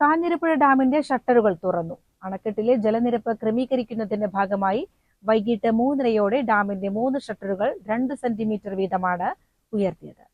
കാഞ്ഞിരപ്പുഴ ഡാമിന്റെ ഷട്ടറുകൾ തുറന്നു. അണക്കെട്ടിലെ ജലനിരപ്പ് ക്രമീകരിക്കുന്നതിന്റെ ഭാഗമായി വൈകിട്ട് 3:30 ഡാമിന്റെ 3 ഷട്ടറുകൾ 2 സെന്റിമീറ്റർ വീതമാണ് ഉയർത്തിയത്.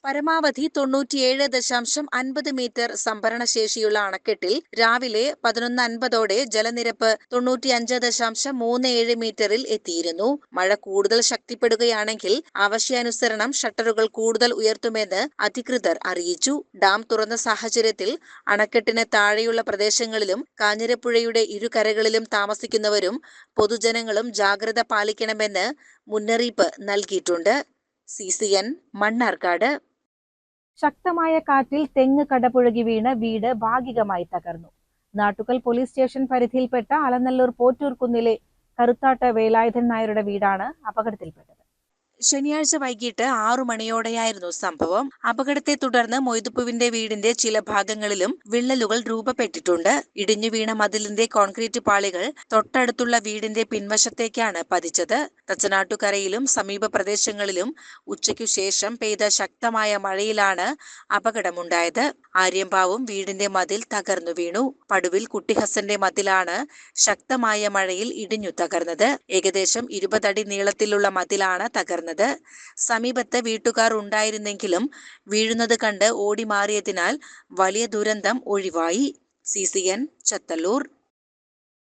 പരമാവധി 97.50 മീറ്റർ സംഭരണശേഷിയുള്ള അണക്കെട്ടിൽ രാവിലെ 11:50 ജലനിരപ്പ് 95.37 മീറ്ററിൽ എത്തിയിരുന്നു. മഴ കൂടുതൽ ശക്തിപ്പെടുകയാണെങ്കിൽ ആവശ്യാനുസരണം ഷട്ടറുകൾ കൂടുതൽ ഉയർത്തുമെന്ന് അധികൃതർ അറിയിച്ചു. ഡാം തുറന്ന സാഹചര്യത്തിൽ അണക്കെട്ടിന് താഴെയുള്ള പ്രദേശങ്ങളിലും കാഞ്ഞിരപ്പുഴയുടെ ഇരുകരകളിലും താമസിക്കുന്നവരും പൊതുജനങ്ങളും ജാഗ്രത പാലിക്കണമെന്ന് മുന്നറിയിപ്പ് നൽകിയിട്ടുണ്ട്. CCN മണ്ണാർക്കാട്. ശക്തമായ കാറ്റിൽ തെങ്ങ് കടപുഴകി വീണ് വീട് ഭാഗികമായി തകർന്നു. നാട്ടുകൽ പോലീസ് സ്റ്റേഷൻ പരിധിയിൽപ്പെട്ട അലനല്ലൂർ പോറ്റൂർക്കുന്നിലെ കറുത്താട്ട് വേലായുധൻ നായരുടെ വീടാണ് അപകടത്തിൽപ്പെട്ടത്. ശനിയാഴ്ച വൈകിട്ട് 6 മണിയോടെയായിരുന്നു സംഭവം. അപകടത്തെ തുടർന്ന് മൊയ്തുപ്പുവിന്റെ വീടിന്റെ ചില ഭാഗങ്ങളിലും വിള്ളലുകൾ രൂപപ്പെട്ടിട്ടുണ്ട്. ഇടിഞ്ഞു വീണ മതിലിന്റെ കോൺക്രീറ്റ് പാളികൾ തൊട്ടടുത്തുള്ള വീടിന്റെ പിൻവശത്തേക്കാണ് പതിച്ചത്. തച്ചനാട്ടുകരയിലും സമീപ പ്രദേശങ്ങളിലും ഉച്ചയ്ക്കു ശേഷം പെയ്ത ശക്തമായ മഴയിലാണ് അപകടമുണ്ടായത്. ആര്യമ്പാവും വീടിന്റെ മതിൽ തകർന്നു വീണു. പടുവിൽ കുട്ടിഹസന്റെ മതിലാണ് ശക്തമായ മഴയിൽ ഇടിഞ്ഞു തകർന്നത്. ഏകദേശം 20 അടി നീളത്തിലുള്ള മതിലാണ് തകർന്നത്. സമീപത്ത് വീട്ടുകാർ ഉണ്ടായിരുന്നെങ്കിലും വീഴുന്നത് കണ്ട് ഓടി മാറിയതിനാൽ വലിയ ദുരന്തം ഒഴിവായി. CCN ചത്തല്ലൂർ.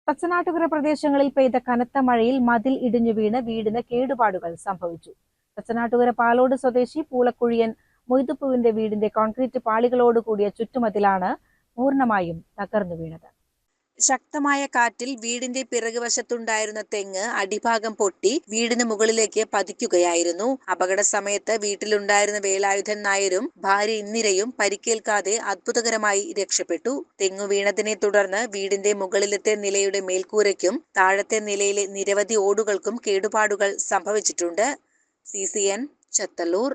തച്ചനാട്ടുകര പ്രദേശങ്ങളിൽ പെയ്ത കനത്ത മഴയിൽ മതിൽ ഇടിഞ്ഞു വീണ് വീടിന് കേടുപാടുകൾ സംഭവിച്ചു. തച്ചനാട്ടുകര പാലോട് സ്വദേശി പൂളക്കുഴിയൻ മൊയ്തുപ്പുവിന്റെ വീടിന്റെ കോൺക്രീറ്റ് പാളികളോട് കൂടിയ ചുറ്റുമതിലാണ് പൂർണ്ണമായും തകർന്നു വീണത്. ശക്തമായ കാറ്റിൽ വീടിന്റെ പിറകുവശത്തുണ്ടായിരുന്ന തെങ്ങ് അടിഭാഗം പൊട്ടി വീടിന് മുകളിലേക്ക് പതിക്കുകയായിരുന്നു. അപകട സമയത്ത് വീട്ടിലുണ്ടായിരുന്ന വേലായുധൻ നായരും ഭാര്യ ഇന്ദിരയും പരിക്കേൽക്കാതെ അത്ഭുതകരമായി രക്ഷപ്പെട്ടു. തെങ്ങു വീണതിനെ തുടർന്ന് വീടിന്റെ മുകളിലത്തെ നിലയുടെ മേൽക്കൂരയ്ക്കും താഴത്തെ നിലയിലെ നിരവധി ഓടുകൾക്കും കേടുപാടുകൾ സംഭവിച്ചിട്ടുണ്ട്. CCN ചത്തല്ലൂർ.